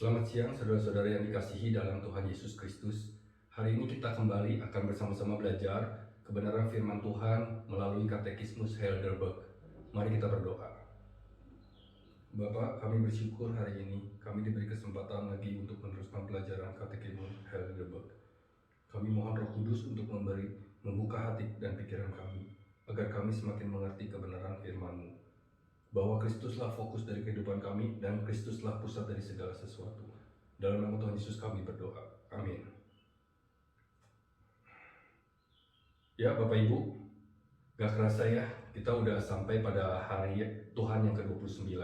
Selamat siang saudara-saudara yang dikasihi dalam Tuhan Yesus Kristus. Hari ini kita kembali akan bersama-sama belajar kebenaran firman Tuhan melalui Katekismus Heidelberg. Mari kita berdoa. Bapak, kami bersyukur hari ini kami diberi kesempatan lagi untuk meneruskan pelajaran Katekismus Heidelberg. Kami mohon Roh Kudus untuk membuka hati dan pikiran kami, agar kami semakin mengerti kebenaran firman-Mu. Bahwa Kristuslah fokus dari kehidupan kami dan Kristuslah pusat dari segala sesuatu. Dalam nama Tuhan Yesus kami berdoa. Amin. Ya Bapak Ibu, gak kerasa ya, kita udah sampai pada hari Tuhan yang ke-29.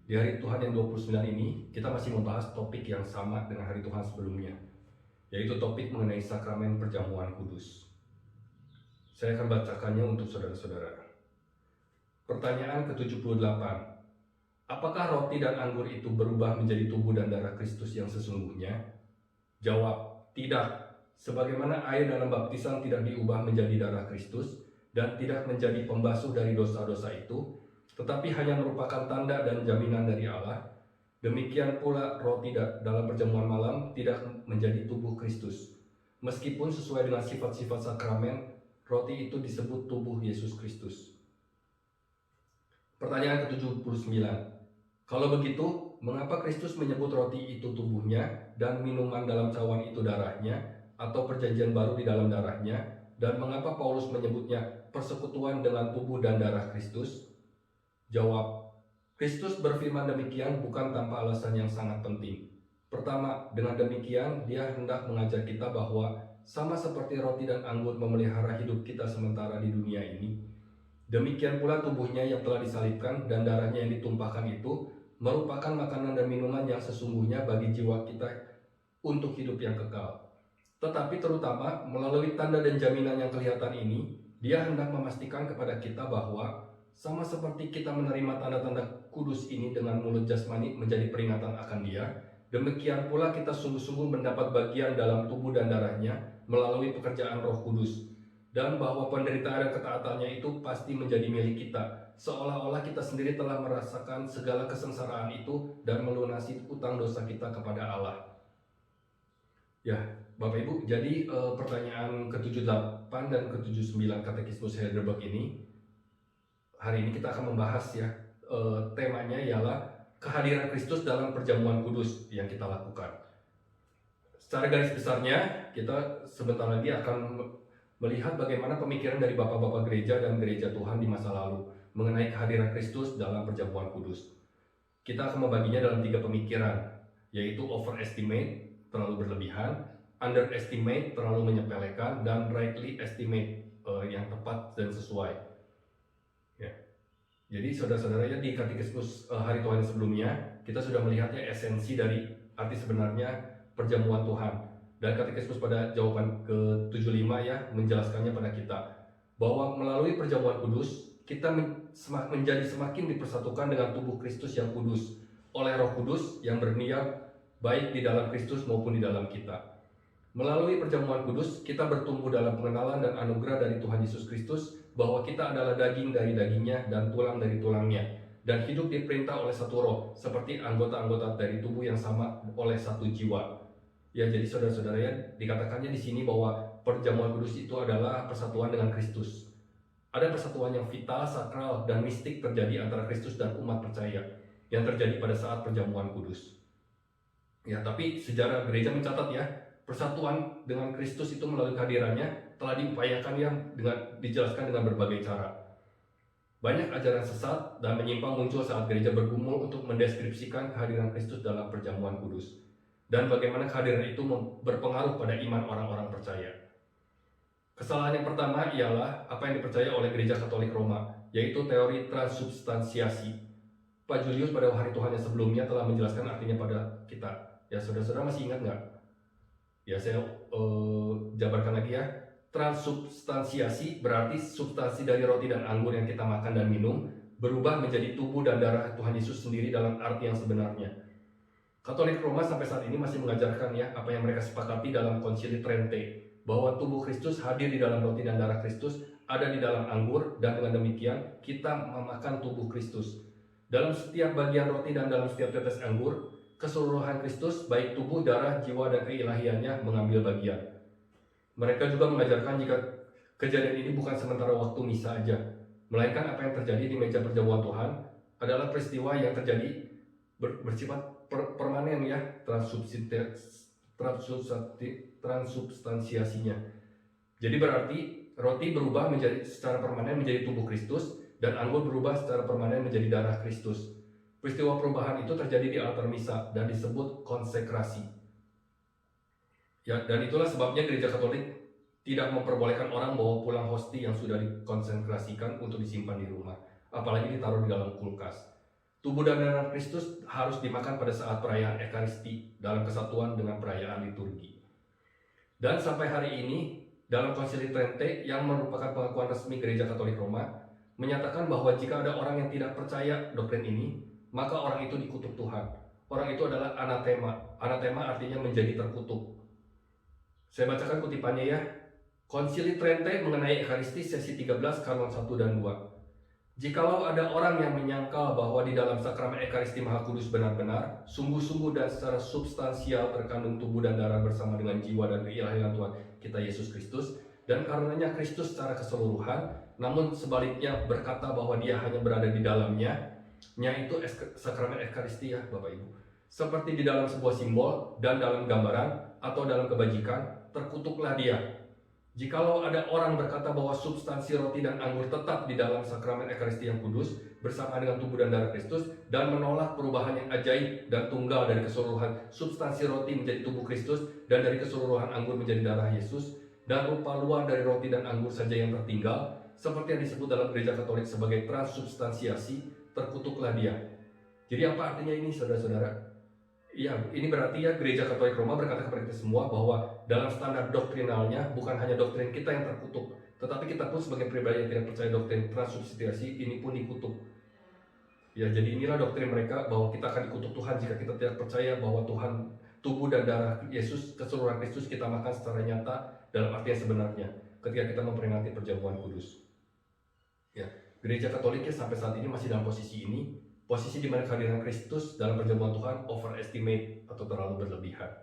Di hari Tuhan yang 29 ini, kita masih membahas topik yang sama dengan hari Tuhan sebelumnya, yaitu topik mengenai sakramen perjamuan kudus. Saya akan bacakannya untuk saudara-saudara. Pertanyaan ke-78. Apakah roti dan anggur itu berubah menjadi tubuh dan darah Kristus yang sesungguhnya? Jawab, tidak. Sebagaimana air dalam baptisan tidak diubah menjadi darah Kristus dan tidak menjadi pembasuh dari dosa-dosa itu, tetapi hanya merupakan tanda dan jaminan dari Allah, demikian pula roti dalam perjamuan malam tidak menjadi tubuh Kristus. Meskipun sesuai dengan sifat-sifat sakramen, roti itu disebut tubuh Yesus Kristus. Pertanyaan ke-79. Kalau begitu, mengapa Kristus menyebut roti itu tubuhnya dan minuman dalam cawan itu darahnya atau perjanjian baru di dalam darahnya? Dan mengapa Paulus menyebutnya persekutuan dengan tubuh dan darah Kristus? Jawab, Kristus berfirman demikian bukan tanpa alasan yang sangat penting. Pertama, dengan demikian dia hendak mengajar kita bahwa sama seperti roti dan anggur memelihara hidup kita sementara di dunia ini, demikian pula tubuhnya yang telah disalibkan dan darahnya yang ditumpahkan itu merupakan makanan dan minuman yang sesungguhnya bagi jiwa kita untuk hidup yang kekal. Tetapi terutama melalui tanda dan jaminan yang kelihatan ini, dia hendak memastikan kepada kita bahwa sama seperti kita menerima tanda-tanda kudus ini dengan mulut jasmani menjadi peringatan akan dia, demikian pula kita sungguh-sungguh mendapat bagian dalam tubuh dan darahnya melalui pekerjaan Roh Kudus. Dan bahwa penderitaan dan ketaatannya itu pasti menjadi milik kita, seolah-olah kita sendiri telah merasakan segala kesengsaraan itu dan melunasi utang dosa kita kepada Allah. Ya, Bapak Ibu, jadi pertanyaan ke-78 dan ke-79 Katekismus Heidelberg ini, hari ini kita akan membahas ya, temanya ialah kehadiran Kristus dalam perjamuan kudus yang kita lakukan. Secara garis besarnya, kita sebentar lagi akan melihat bagaimana pemikiran dari bapak-bapak gereja dan gereja Tuhan di masa lalu mengenai kehadiran Kristus dalam perjamuan kudus. Kita akan membaginya dalam 3 pemikiran, yaitu overestimate, terlalu berlebihan, underestimate, terlalu menyepelekan, dan rightly estimate, yang tepat dan sesuai. Ya. Jadi saudara-saudara ya, di Katekismus hari Tuhan sebelumnya, kita sudah melihatnya esensi dari arti sebenarnya perjamuan Tuhan. Dan Katekismus pada jawaban ke-75 ya menjelaskannya pada kita bahwa melalui perjamuan kudus kita menjadi semakin dipersatukan dengan tubuh Kristus yang kudus oleh Roh Kudus yang berniat baik di dalam Kristus maupun di dalam kita. Melalui perjamuan kudus kita bertumbuh dalam pengenalan dan anugerah dari Tuhan Yesus Kristus bahwa kita adalah daging dari dagingnya dan tulang dari tulangnya, dan hidup diperintah oleh satu roh seperti anggota-anggota dari tubuh yang sama oleh satu jiwa. Ya, jadi saudara-saudara ya, dikatakannya di sini bahwa perjamuan kudus itu adalah persatuan dengan Kristus. Ada persatuan yang vital, sakral, dan mistik terjadi antara Kristus dan umat percaya yang terjadi pada saat perjamuan kudus. Ya, tapi sejarah gereja mencatat ya, persatuan dengan Kristus itu melalui kehadirannya telah diupayakan yang dijelaskan dengan berbagai cara. Banyak ajaran sesat dan menyimpang muncul saat gereja bergumul untuk mendeskripsikan kehadiran Kristus dalam perjamuan kudus, dan bagaimana kehadiran itu berpengaruh pada iman orang-orang percaya. Kesalahan yang pertama ialah apa yang dipercaya oleh Gereja Katolik Roma, yaitu teori transubstansiasi. Pak Julius pada hari Tuhan yang sebelumnya telah menjelaskan artinya pada kita. Ya, saudara-saudara masih ingat nggak? Ya, saya jabarkan lagi ya. Transubstansiasi berarti substansi dari roti dan anggur yang kita makan dan minum berubah menjadi tubuh dan darah Tuhan Yesus sendiri dalam arti yang sebenarnya. Katolik Roma sampai saat ini masih mengajarkan ya apa yang mereka sepakati dalam Konsili Trente, bahwa tubuh Kristus hadir di dalam roti dan darah Kristus, ada di dalam anggur, dan dengan demikian kita memakan tubuh Kristus. Dalam setiap bagian roti dan dalam setiap tetes anggur, keseluruhan Kristus, baik tubuh, darah, jiwa, dan keilahiannya mengambil bagian. Mereka juga mengajarkan jika kejadian ini bukan sementara waktu misa aja, melainkan apa yang terjadi di meja perjamuan Tuhan adalah peristiwa yang terjadi bersifat permanen ya, transubstansiasinya. Jadi berarti roti berubah secara permanen menjadi tubuh Kristus, dan anggur berubah secara permanen menjadi darah Kristus. Peristiwa perubahan itu terjadi di altar misa dan disebut konsekrasi. Ya, dan itulah sebabnya Gereja Katolik tidak memperbolehkan orang bawa pulang hosti yang sudah dikonsekrasikan untuk disimpan di rumah, apalagi ditaruh di dalam kulkas. Tubuh dan darah Kristus harus dimakan pada saat perayaan Ekaristi dalam kesatuan dengan perayaan liturgi. Dan sampai hari ini, dalam Konsili Trente yang merupakan pengakuan resmi Gereja Katolik Roma, menyatakan bahwa jika ada orang yang tidak percaya doktrin ini, maka orang itu dikutuk Tuhan. Orang itu adalah anatema. Anatema artinya menjadi terkutuk. Saya bacakan kutipannya ya. Konsili Trente mengenai Ekaristi sesi 13 kanon 1 dan 2. Jikalau ada orang yang menyangkal bahwa di dalam sakramen Ekaristi Maha Kudus benar-benar, sungguh-sungguh dan secara substansial terkandung tubuh dan darah bersama dengan jiwa dan keilahian Tuhan kita Yesus Kristus, dan karenanya Kristus secara keseluruhan, namun sebaliknya berkata bahwa dia hanya berada di dalamnya, yaitu sakramen Ekaristi ya Bapak Ibu. Seperti di dalam sebuah simbol dan dalam gambaran atau dalam kebajikan, terkutuklah dia. Jikalau ada orang berkata bahwa substansi roti dan anggur tetap di dalam sakramen Ekaristi yang kudus bersama dengan tubuh dan darah Kristus, dan menolak perubahan yang ajaib dan tunggal dari keseluruhan substansi roti menjadi tubuh Kristus dan dari keseluruhan anggur menjadi darah Yesus, dan rupa luar dari roti dan anggur saja yang tertinggal, seperti yang disebut dalam Gereja Katolik sebagai transubstansiasi, terkutuklah dia. Jadi apa artinya ini saudara-saudara? Ya, ini berarti ya Gereja Katolik Roma berkata kepada kita semua bahwa dalam standar doktrinalnya bukan hanya doktrin kita yang terkutuk, tetapi kita pun sebagai pribadi yang tidak percaya doktrin transubstansiasi ini pun dikutuk. Ya, jadi inilah doktrin mereka bahwa kita akan dikutuk Tuhan jika kita tidak percaya bahwa Tuhan, tubuh dan darah Yesus, keseluruhan Kristus kita makan secara nyata dalam arti yang sebenarnya ketika kita memperingati perjamuan kudus. Ya, Gereja Katoliknya sampai saat ini masih dalam posisi ini. Posisi di mana kehadiran Kristus dalam perjamuan Tuhan overestimate atau terlalu berlebihan.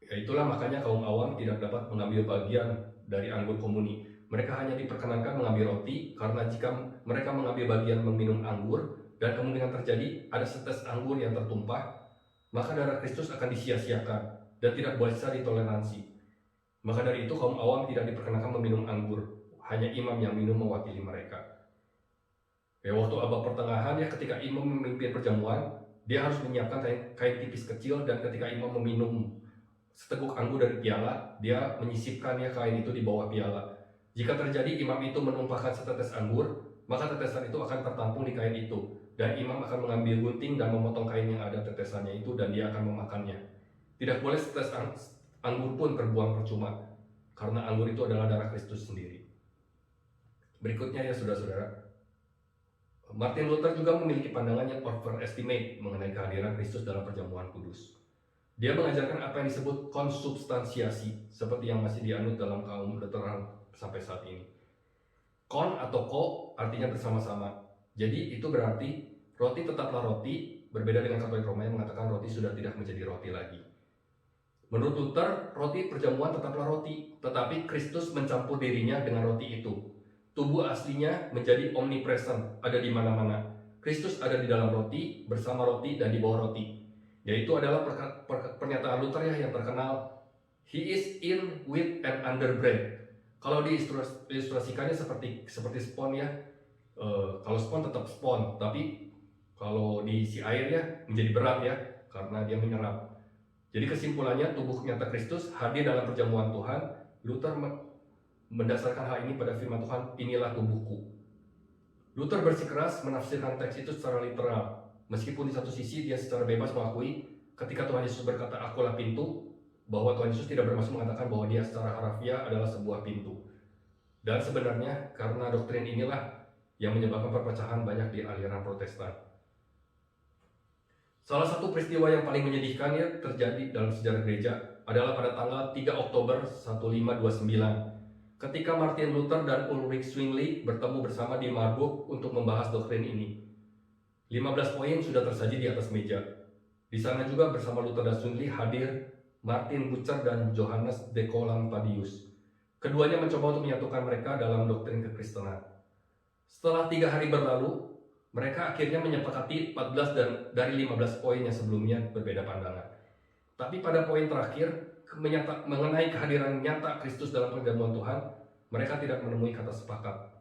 Ya, itulah makanya kaum awam tidak dapat mengambil bagian dari anggur komuni. Mereka hanya diperkenankan mengambil roti karena jika mereka mengambil bagian meminum anggur dan kemungkinan terjadi ada setes anggur yang tertumpah, maka darah Kristus akan disia-siakan dan tidak bisa ditoleransi. Maka dari itu kaum awam tidak diperkenankan meminum anggur, hanya imam yang minum mewakili mereka. Ya, waktu abad pertengahan ya, ketika imam memimpin perjamuan, dia harus menyiapkan kain tipis kecil, dan ketika imam meminum seteguk anggur dari piala, dia menyisipkan ya kain itu di bawah piala. Jika terjadi imam itu menumpahkan setetes anggur, maka tetesan itu akan tertampung di kain itu, dan imam akan mengambil gunting dan memotong kain yang ada tetesannya itu, dan dia akan memakannya. Tidak boleh setetes anggur pun terbuang percuma, karena anggur itu adalah darah Kristus sendiri. Berikutnya ya saudara-saudara, Martin Luther juga memiliki pandangan yang overestimate mengenai kehadiran Kristus dalam perjamuan kudus. Dia mengajarkan apa yang disebut konsubstansiasi, seperti yang masih dianut dalam kaum Lutheran sampai saat ini. Kon atau ko artinya bersama-sama. Jadi itu berarti roti tetaplah roti, berbeda dengan Katolik Roma yang mengatakan roti sudah tidak menjadi roti lagi. Menurut Luther, roti perjamuan tetaplah roti, tetapi Kristus mencampur dirinya dengan roti itu. Tubuh aslinya menjadi omnipresent, ada di mana-mana. Kristus ada di dalam roti, bersama roti, dan di bawah roti. Yaitu adalah pernyataan Luther ya yang terkenal, He is in, with, and under bread. Kalau diilustrasikannya seperti spon ya. Kalau spon tetap spon, tapi kalau diisi air ya menjadi berat ya, karena dia menyerap. Jadi kesimpulannya, tubuh nyata Kristus hadir dalam perjamuan Tuhan. Luther mendasarkan hal ini pada firman Tuhan, inilah tubuhku. Luther bersikeras menafsirkan teks itu secara literal, meskipun di satu sisi dia secara bebas mengakui ketika Tuhan Yesus berkata akulah pintu, bahwa Tuhan Yesus tidak bermaksud mengatakan bahwa dia secara harfiah adalah sebuah pintu. Dan sebenarnya karena doktrin inilah yang menyebabkan perpecahan banyak di aliran Protestan. Salah satu peristiwa yang paling menyedihkan ya terjadi dalam sejarah gereja adalah pada tanggal 3 Oktober 1529. Ketika Martin Luther dan Ulrich Zwingli bertemu bersama di Marburg untuk membahas doktrin ini. 15 poin sudah tersaji di atas meja. Di Di sana juga bersama Luther dan Zwingli hadir Martin Bucer dan Johannes de Colampadius. Keduanya mencoba untuk menyatukan mereka dalam doktrin kekristenan. Setelah 3 hari berlalu, mereka akhirnya menyepakati 14 dari 15 poin yang sebelumnya berbeda pandangan. Tapi pada poin terakhir, mengenai kehadiran nyata Kristus dalam perjamuan Tuhan, mereka tidak menemui kata sepakat.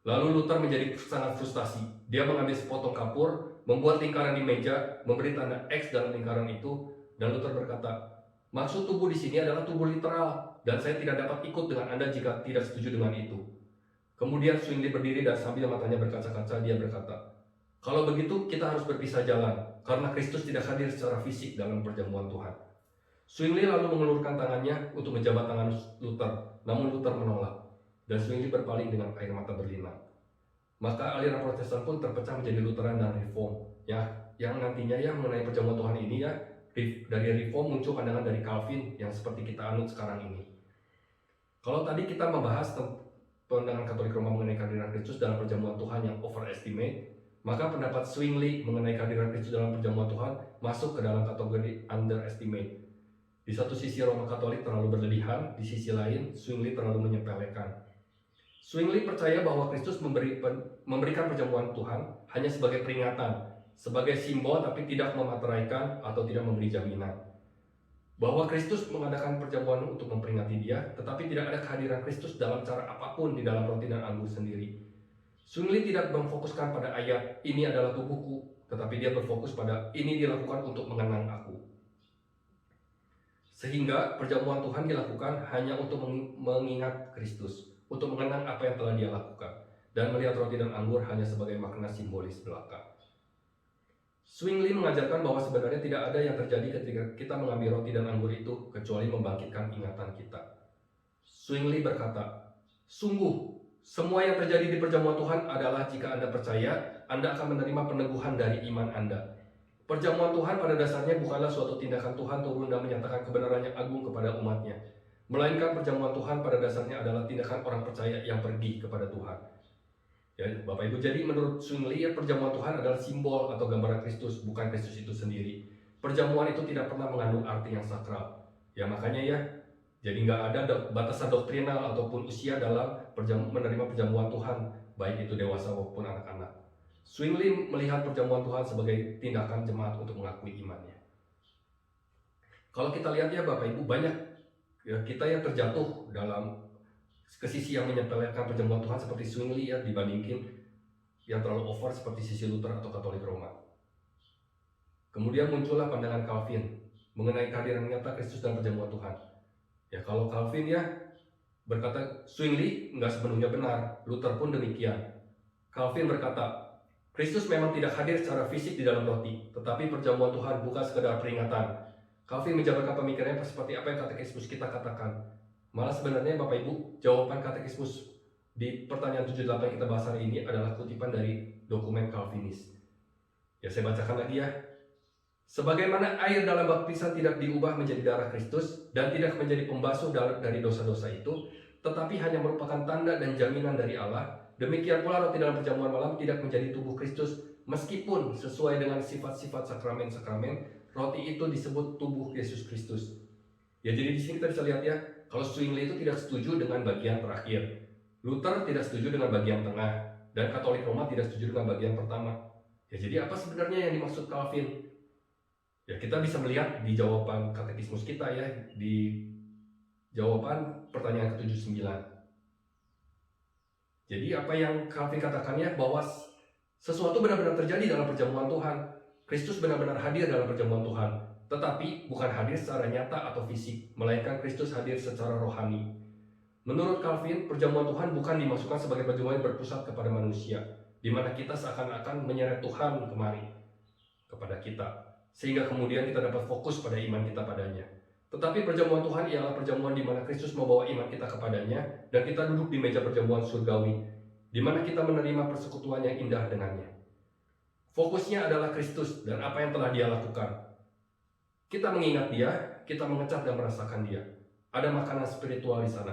Lalu Luther menjadi sangat frustasi. Dia mengambil sepotong kapur, membuat lingkaran di meja, memberi tanda X dalam lingkaran itu, dan Luther berkata, "Maksud tubuh di sini adalah tubuh literal, dan saya tidak dapat ikut dengan Anda jika tidak setuju dengan itu." Kemudian Zwingli berdiri dan sambil matanya berkaca-kaca, dia berkata, "Kalau begitu kita harus berpisah jalan, karena Kristus tidak hadir secara fisik dalam perjamuan Tuhan." Zwingli lalu mengulurkan tangannya untuk menjabat tangan Luther, namun Luther menolak, dan Zwingli berpaling dengan air mata berlinang. Maka aliran Protestan pun terpecah menjadi Lutheran dan Reform. Yang nantinya mengenai perjamuan Tuhan ini dari Reform muncul pandangan dari Calvin yang seperti kita anut sekarang ini. Kalau tadi kita membahas pandangan Katolik Roma mengenai kehadiran Kristus dalam perjamuan Tuhan yang overestimate, maka pendapat Zwingli mengenai kehadiran Kristus dalam perjamuan Tuhan masuk ke dalam kategori underestimate. Di satu sisi Roma Katolik terlalu berlebihan, di sisi lain Zwingli terlalu menyepelekan. Zwingli percaya bahwa Kristus memberikan perjamuan Tuhan hanya sebagai peringatan, sebagai simbol tapi tidak memateraikan atau tidak memberi jaminan. Bahwa Kristus mengadakan perjamuan untuk memperingati Dia, tetapi tidak ada kehadiran Kristus dalam cara apapun di dalam roti dan anggur sendiri. Zwingli tidak memfokuskan pada ayat, "Ini adalah tubuhku," tetapi dia berfokus pada, "Ini dilakukan untuk mengenang aku." Sehingga perjamuan Tuhan dilakukan hanya untuk mengingat Kristus, untuk mengenang apa yang telah Dia lakukan, dan melihat roti dan anggur hanya sebagai makna simbolis belaka. Zwingli mengajarkan bahwa sebenarnya tidak ada yang terjadi ketika kita mengambil roti dan anggur itu kecuali membangkitkan ingatan kita. Zwingli berkata, "Sungguh, semua yang terjadi di perjamuan Tuhan adalah jika Anda percaya, Anda akan menerima peneguhan dari iman Anda. Perjamuan Tuhan pada dasarnya bukanlah suatu tindakan Tuhan turun dan menyatakan kebenaran yang agung kepada umatnya, melainkan perjamuan Tuhan pada dasarnya adalah tindakan orang percaya yang pergi kepada Tuhan." Ya, Bapak Ibu, jadi menurut Zwingli perjamuan Tuhan adalah simbol atau gambaran Kristus, bukan Kristus itu sendiri. Perjamuan itu tidak pernah mengandung arti yang sakral. Ya makanya jadi nggak ada batasan doktrinal ataupun usia dalam menerima perjamuan Tuhan, baik itu dewasa maupun anak-anak. Zwingli melihat perjamuan Tuhan sebagai tindakan jemaat untuk mengakui imannya. Kalau kita lihat Bapak Ibu, banyak kita yang terjatuh dalam ke sisi yang menyepelekan perjamuan Tuhan seperti Zwingli dibandingin yang terlalu over seperti sisi Luther atau Katolik Roma. Kemudian muncullah pandangan Calvin mengenai kehadiran nyata Kristus dalam perjamuan Tuhan. Ya kalau Calvin berkata Zwingli nggak sepenuhnya benar, Luther pun demikian. Calvin berkata, Kristus memang tidak hadir secara fisik di dalam roti, tetapi perjamuan Tuhan bukan sekedar peringatan. Calvin menjabarkan pemikirannya seperti apa yang katekismus kita katakan. Malah sebenarnya Bapak Ibu, jawaban katekismus di pertanyaan 78 yang kita bahas hari ini adalah kutipan dari dokumen Calvinis. Ya saya bacakan lagi Sebagaimana air dalam baptisan tidak diubah menjadi darah Kristus dan tidak menjadi pembasuh dari dosa-dosa itu, tetapi hanya merupakan tanda dan jaminan dari Allah, demikian pula roti dalam perjamuan malam tidak menjadi tubuh Kristus, meskipun sesuai dengan sifat-sifat sakramen-sakramen, roti itu disebut tubuh Yesus Kristus. Ya jadi di sini kita bisa lihat kalau Zwingli itu tidak setuju dengan bagian terakhir, Luther tidak setuju dengan bagian tengah, dan Katolik Roma tidak setuju dengan bagian pertama. Ya jadi apa sebenarnya yang dimaksud Calvin? Ya kita bisa melihat di jawaban katekismus kita di jawaban pertanyaan ke-79. Jadi apa yang Calvin katakan bahwa sesuatu benar-benar terjadi dalam perjamuan Tuhan. Kristus benar-benar hadir dalam perjamuan Tuhan, tetapi bukan hadir secara nyata atau fisik, melainkan Kristus hadir secara rohani. Menurut Calvin, perjamuan Tuhan bukan dimasukkan sebagai perjamuan yang berpusat kepada manusia, di mana kita seakan-akan menyeret Tuhan kemari kepada kita, sehingga kemudian kita dapat fokus pada iman kita padanya. Tetapi perjamuan Tuhan ialah perjamuan di mana Kristus membawa iman kita kepadanya, dan kita duduk di meja perjamuan surgawi, di mana kita menerima persekutuan yang indah dengannya. Fokusnya adalah Kristus dan apa yang telah Dia lakukan. Kita mengingat Dia, kita mengecap dan merasakan Dia. Ada makanan spiritual di sana.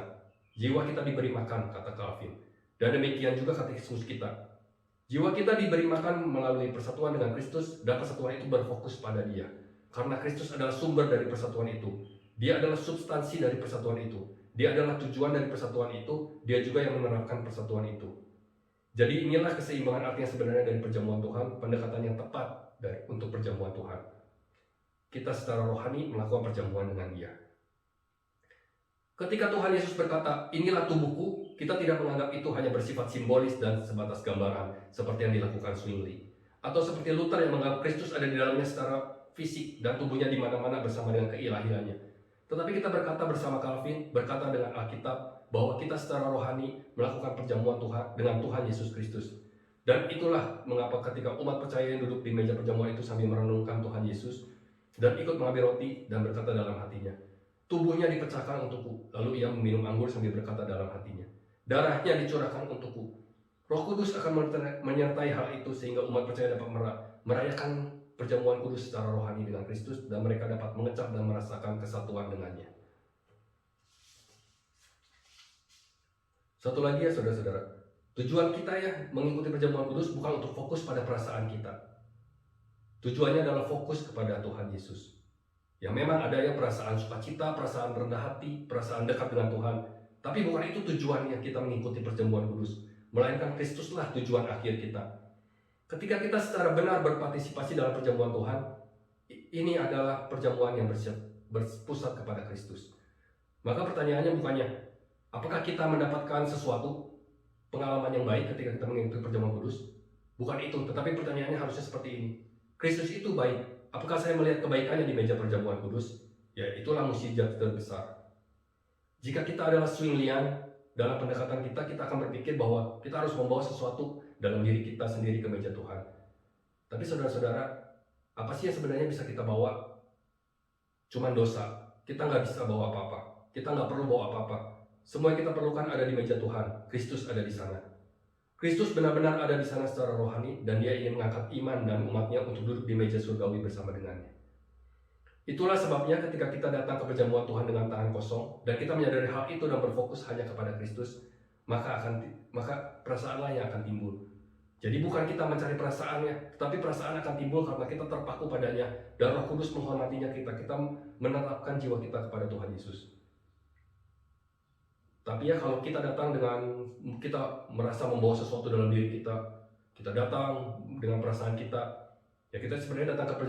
Jiwa kita diberi makan, kata Calvin. Dan demikian juga katekismus kita. Jiwa kita diberi makan melalui persatuan dengan Kristus, dan persatuan itu berfokus pada Dia. Karena Kristus adalah sumber dari persatuan itu. Dia adalah substansi dari persatuan itu. Dia adalah tujuan dari persatuan itu. Dia juga yang menerapkan persatuan itu. Jadi inilah keseimbangan artinya sebenarnya dari perjamuan Tuhan, pendekatan yang tepat untuk perjamuan Tuhan. Kita secara rohani melakukan perjamuan dengan Dia. Ketika Tuhan Yesus berkata, inilah tubuhku, kita tidak menganggap itu hanya bersifat simbolis dan sebatas gambaran, seperti yang dilakukan Zwingli. Atau seperti Luther yang menganggap Kristus ada di dalamnya secara fisik dan tubuhnya di mana-mana bersama dengan keilahiannya. Tetapi kita berkata bersama Calvin, berkata dengan Alkitab, bahwa kita secara rohani melakukan perjamuan Tuhan dengan Tuhan Yesus Kristus. Dan itulah mengapa ketika umat percaya yang duduk di meja perjamuan itu sambil merenungkan Tuhan Yesus, dan ikut mengambil roti dan berkata dalam hatinya, tubuhnya dipecahkan untukku. Lalu ia meminum anggur sambil berkata dalam hatinya, darahnya dicurahkan untukku. Roh Kudus akan menyertai hal itu sehingga umat percaya dapat merayakan perjamuan kudus secara rohani dengan Kristus, dan mereka dapat mengecap dan merasakan kesatuan dengannya. Satu lagi ya saudara-saudara, tujuan kita ya mengikuti perjamuan kudus bukan untuk fokus pada perasaan kita. Tujuannya adalah fokus kepada Tuhan Yesus. Ya memang ada ya perasaan sukacita, perasaan rendah hati, perasaan dekat dengan Tuhan. Tapi bukan itu tujuannya kita mengikuti perjamuan kudus. Melainkan Kristuslah tujuan akhir kita. Ketika kita secara benar berpartisipasi dalam perjamuan Tuhan, ini adalah perjamuan yang berpusat kepada Kristus. Maka pertanyaannya bukannya, apakah kita mendapatkan sesuatu pengalaman yang baik ketika kita mengikuti perjamuan kudus? Bukan itu, tetapi pertanyaannya harusnya seperti ini. Kristus itu baik. Apakah saya melihat kebaikannya di meja perjamuan kudus? Ya, itulah mukjizat terbesar. Jika kita adalah Zwinglian, dalam pendekatan kita akan berpikir bahwa kita harus membawa sesuatu dalam diri kita sendiri ke meja Tuhan. Tapi saudara-saudara, apa sih yang sebenarnya bisa kita bawa? Cuman dosa. Kita nggak bisa bawa apa-apa. Kita nggak perlu bawa apa-apa. Semua yang kita perlukan ada di meja Tuhan. Kristus ada di sana. Kristus benar-benar ada di sana secara rohani, dan Dia ingin mengangkat iman dan umatnya untuk duduk di meja surgawi bersama dengannya. Itulah sebabnya ketika kita datang ke perjamuan Tuhan dengan tangan kosong, dan kita menyadari hal itu dan berfokus hanya kepada Kristus, maka perasaanlah yang akan timbul. Jadi bukan kita mencari perasaannya, tetapi perasaan akan timbul karena kita terpaku padanya, dan Roh Kudus menghormatinya kita menetapkan jiwa kita kepada Tuhan Yesus. Tapi ya kalau kita datang dengan kita merasa membawa sesuatu dalam diri kita, kita datang dengan perasaan kita, ya kita sebenarnya datang ke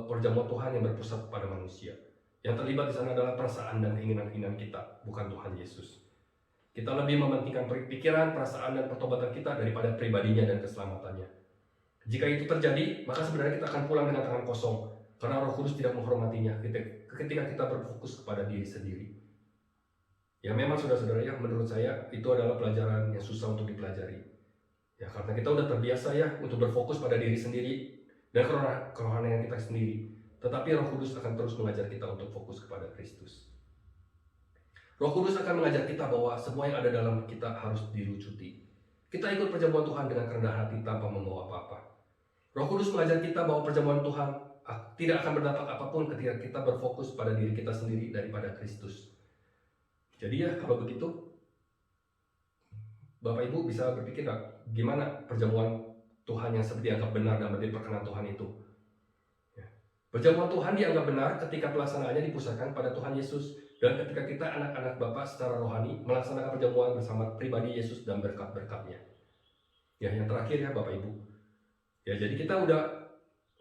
perjamuan Tuhan yang berpusat pada manusia. Yang terlibat di sana adalah perasaan dan keinginan-keinginan kita, bukan Tuhan Yesus. Kita lebih mementingkan pikiran, perasaan, dan pertobatan kita daripada pribadinya dan keselamatannya. Jika itu terjadi, maka sebenarnya kita akan pulang dengan tangan kosong, karena Roh Kudus tidak menghormatinya ketika kita berfokus kepada diri sendiri. Ya memang saudara-saudara ya, menurut saya itu adalah pelajaran yang susah untuk dipelajari. Ya karena kita udah terbiasa ya untuk berfokus pada diri sendiri dan kerohanian kita sendiri. Tetapi Roh Kudus akan terus mengajar kita untuk fokus kepada Kristus. Roh Kudus akan mengajar kita bahwa semua yang ada dalam kita harus dilucuti. Kita ikut perjamuan Tuhan dengan kerendahan hati tanpa membawa apa-apa. Roh Kudus mengajar kita bahwa perjamuan Tuhan tidak akan berdampak apapun ketika kita berfokus pada diri kita sendiri daripada Kristus. Jadi ya kalau begitu, Bapak Ibu bisa berpikir gimana perjamuan Tuhan yang seperti dianggap benar dan menjadi perkenan Tuhan itu. Ya. Perjamuan Tuhan dianggap benar ketika pelaksanaannya dipusatkan pada Tuhan Yesus, dan ketika kita anak-anak Bapa secara rohani melaksanakan perjamuan bersama pribadi Yesus dan berkat-berkatnya. Ya yang terakhir ya Bapak Ibu. Ya jadi kita udah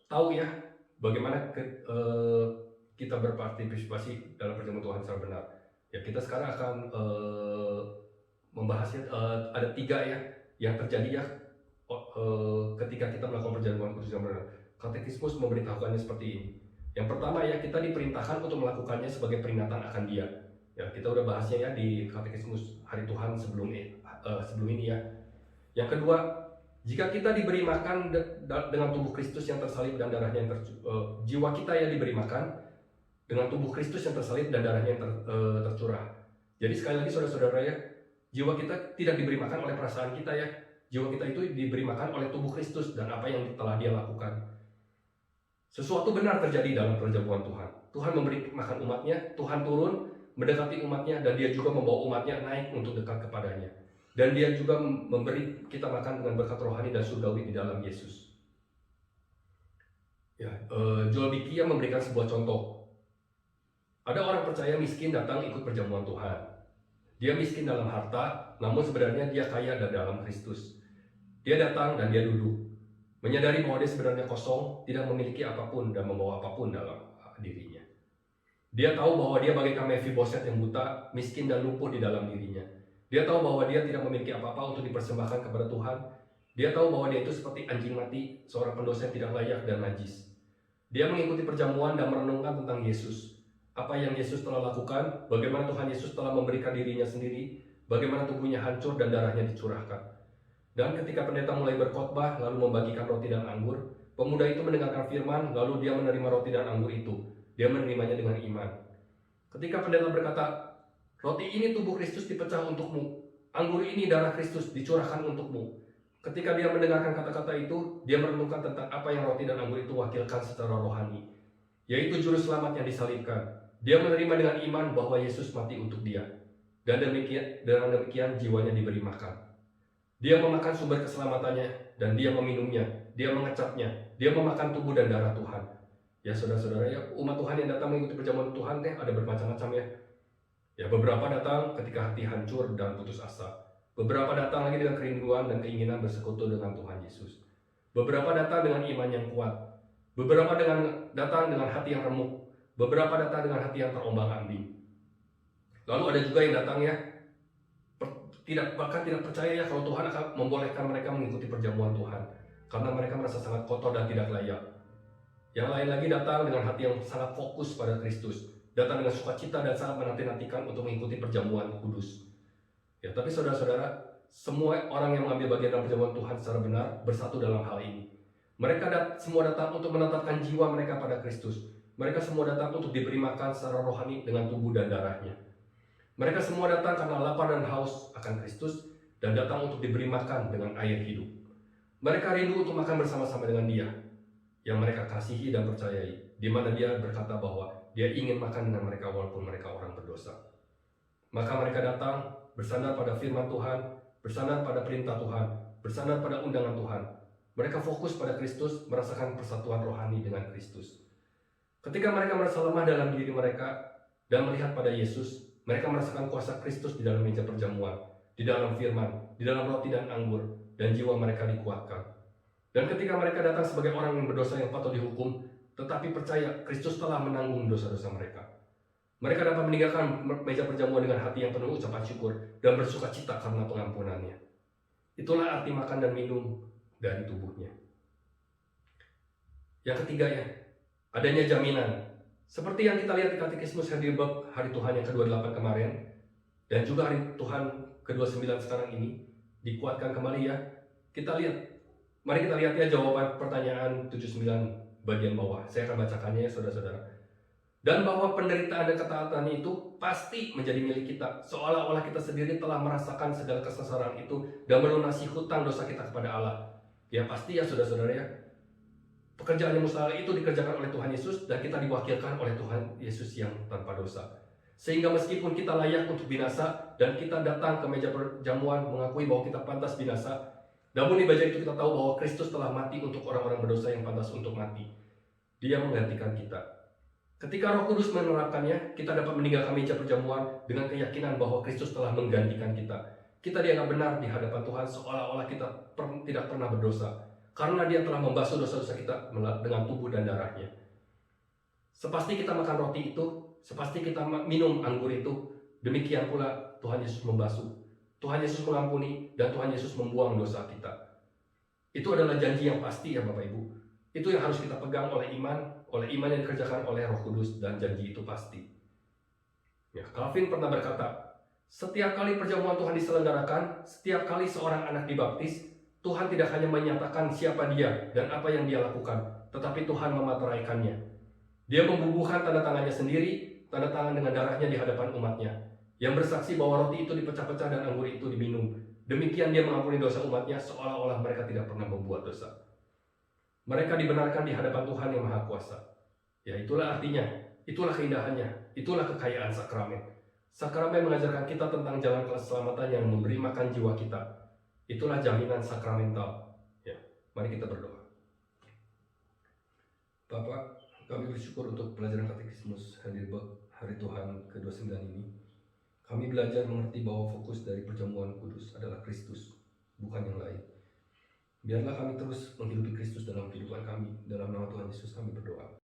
tahu ya bagaimana kita berpartisipasi dalam perjamuan Tuhan secara benar. Ya kita sekarang akan membahasnya, ada 3 ya yang terjadi ya ketika kita melakukan perjamuan kudus yang benar. Katekismus memberitahukannya seperti ini. Yang pertama ya, kita diperintahkan untuk melakukannya sebagai peringatan akan Dia. Ya kita udah bahasnya ya di Katekismus Hari Tuhan sebelum ini ya. Yang kedua, jika kita diberi makan dengan tubuh Kristus yang tersalib dan darahnya yang jiwa kita yang diberi makan dengan tubuh Kristus yang tersalib dan darahnya yang tercurah. Jadi sekali lagi saudara-saudara ya, jiwa kita tidak diberi makan oleh perasaan kita ya. Jiwa kita itu diberi makan oleh tubuh Kristus dan apa yang telah Dia lakukan. Sesuatu benar terjadi dalam perjamuan Tuhan. Tuhan memberi makan umatnya, Tuhan turun mendekati umatnya, dan Dia juga membawa umatnya naik untuk dekat kepadanya. Dan dia juga memberi kita makan dengan berkat rohani dan surgawi di dalam Yesus. Ya, Joel Bikia memberikan sebuah contoh. Ada orang percaya miskin datang ikut perjamuan Tuhan. Dia miskin dalam harta, namun sebenarnya dia kaya dalam Kristus. Dia datang dan dia duduk, menyadari bahwa dia sebenarnya kosong, tidak memiliki apapun dan membawa apapun dalam dirinya. Dia tahu bahwa dia bagaikan Mephiboset yang buta, miskin dan lumpuh di dalam dirinya. Dia tahu bahwa dia tidak memiliki apa-apa untuk dipersembahkan kepada Tuhan. Dia tahu bahwa dia itu seperti anjing mati, seorang pendosa yang tidak layak dan najis. Dia mengikuti perjamuan dan merenungkan tentang Yesus. Apa yang Yesus telah lakukan, bagaimana Tuhan Yesus telah memberikan dirinya sendiri, bagaimana tubuhnya hancur dan darahnya dicurahkan. Dan ketika pendeta mulai berkhotbah lalu membagikan roti dan anggur, pemuda itu mendengarkan firman, lalu dia menerima roti dan anggur itu. Dia menerimanya dengan iman. Ketika pendeta berkata, "Roti ini tubuh Kristus dipecah untukmu, anggur ini darah Kristus dicurahkan untukmu." Ketika dia mendengarkan kata-kata itu, dia merenungkan tentang apa yang roti dan anggur itu wakilkan secara rohani, yaitu juru selamat yang disalibkan. Dia menerima dengan iman bahwa Yesus mati untuk dia, dan demikian jiwanya diberi makan. Dia memakan sumber keselamatannya, dan dia meminumnya, dia mengecapnya, dia memakan tubuh dan darah Tuhan. Ya saudara-saudara, ya umat Tuhan yang datang mengikuti perjamuan Tuhan ada bermacam-macam ya. Ya beberapa datang ketika hati hancur dan putus asa. Beberapa datang lagi dengan kerinduan dan keinginan bersekutu dengan Tuhan Yesus. Beberapa datang dengan iman yang kuat. Beberapa datang dengan hati yang remuk. Beberapa datang dengan hati yang terombang-ambing. Lalu ada juga yang datang ya bahkan tidak percaya ya kalau Tuhan akan membolehkan mereka mengikuti perjamuan Tuhan, karena mereka merasa sangat kotor dan tidak layak. Yang lain lagi datang dengan hati yang sangat fokus pada Kristus, datang dengan sukacita dan sangat menanti-nantikan untuk mengikuti perjamuan kudus. Ya, tapi saudara-saudara, semua orang yang mengambil bagian dalam perjamuan Tuhan secara benar bersatu dalam hal ini. Mereka semua datang untuk menetapkan jiwa mereka pada Kristus. Mereka semua datang untuk diberi makan secara rohani dengan tubuh dan darahnya. Mereka semua datang karena lapar dan haus akan Kristus dan datang untuk diberi makan dengan air hidup. Mereka rindu untuk makan bersama-sama dengan Dia yang mereka kasihi dan percayai, di mana Dia berkata bahwa Dia ingin makan dengan mereka walaupun mereka orang berdosa. Maka mereka datang bersandar pada firman Tuhan, bersandar pada perintah Tuhan, bersandar pada undangan Tuhan. Mereka fokus pada Kristus, merasakan persatuan rohani dengan Kristus. Ketika mereka merasa lemah dalam diri mereka dan melihat pada Yesus, mereka merasakan kuasa Kristus di dalam meja perjamuan, di dalam firman, di dalam roti dan anggur, dan jiwa mereka dikuatkan. Dan ketika mereka datang sebagai orang yang berdosa yang patut dihukum, tetapi percaya Kristus telah menanggung dosa-dosa mereka. Mereka dapat meninggalkan meja perjamuan dengan hati yang penuh ucapan syukur dan bersuka cita karena pengampunannya. Itulah arti makan dan minum dari tubuhnya. Yang ketiga ya, adanya jaminan. Seperti yang kita lihat di Katekismus Heidelberg hari Tuhan yang ke-28 kemarin, dan juga hari Tuhan ke-29 sekarang ini, dikuatkan kembali ya. Mari kita lihat ya jawaban pertanyaan 79 bagian bawah. Saya akan bacakannya ya saudara-saudara. Dan bahwa penderitaan dan ketaatan itu pasti menjadi milik kita, seolah-olah kita sendiri telah merasakan segala kesesaran itu dan melunasi hutang dosa kita kepada Allah. Ya pasti ya saudara-saudara ya. Pekerjaan yang mustahil itu dikerjakan oleh Tuhan Yesus dan kita diwakilkan oleh Tuhan Yesus yang tanpa dosa. Sehingga meskipun kita layak untuk binasa dan kita datang ke meja perjamuan mengakui bahwa kita pantas binasa, namun di bagian itu kita tahu bahwa Kristus telah mati untuk orang-orang berdosa yang pantas untuk mati. Dia menggantikan kita. Ketika Roh Kudus menerapkannya, kita dapat meninggalkan meja perjamuan dengan keyakinan bahwa Kristus telah menggantikan kita. Kita dianggap benar di hadapan Tuhan seolah-olah kita tidak pernah berdosa, karena Dia telah membasuh dosa-dosa kita dengan tubuh dan darahnya. Sepasti kita makan roti itu, sepasti kita minum anggur itu, demikian pula Tuhan Yesus membasuh. Tuhan Yesus mengampuni dan Tuhan Yesus membuang dosa kita. Itu adalah janji yang pasti ya Bapak Ibu. Itu yang harus kita pegang oleh iman yang dikerjakan oleh Roh Kudus, dan janji itu pasti. Ya, Calvin pernah berkata, setiap kali perjamuan Tuhan diselenggarakan, setiap kali seorang anak dibaptis, Tuhan tidak hanya menyatakan siapa dia dan apa yang dia lakukan, tetapi Tuhan memateraikannya. Dia membubuhkan tanda tangannya sendiri, tanda tangan dengan darahnya di hadapan umatnya, yang bersaksi bahwa roti itu dipecah-pecah dan anggur itu diminum. Demikian Dia mengampuni dosa umatnya seolah-olah mereka tidak pernah membuat dosa. Mereka dibenarkan di hadapan Tuhan yang Maha Kuasa. Ya itulah artinya, itulah keindahannya, itulah kekayaan sakramen. Sakramen mengajarkan kita tentang jalan keselamatan yang memberi makan jiwa kita. Itulah jaminan sakramental. Ya, mari kita berdoa. Bapak, kami bersyukur untuk pelajaran katekismus hari Tuhan ke-29 ini. Kami belajar mengerti bahwa fokus dari perjamuan kudus adalah Kristus, bukan yang lain. Biarlah kami terus menghidupi Kristus dalam kehidupan kami. Dalam nama Tuhan Yesus kami berdoa.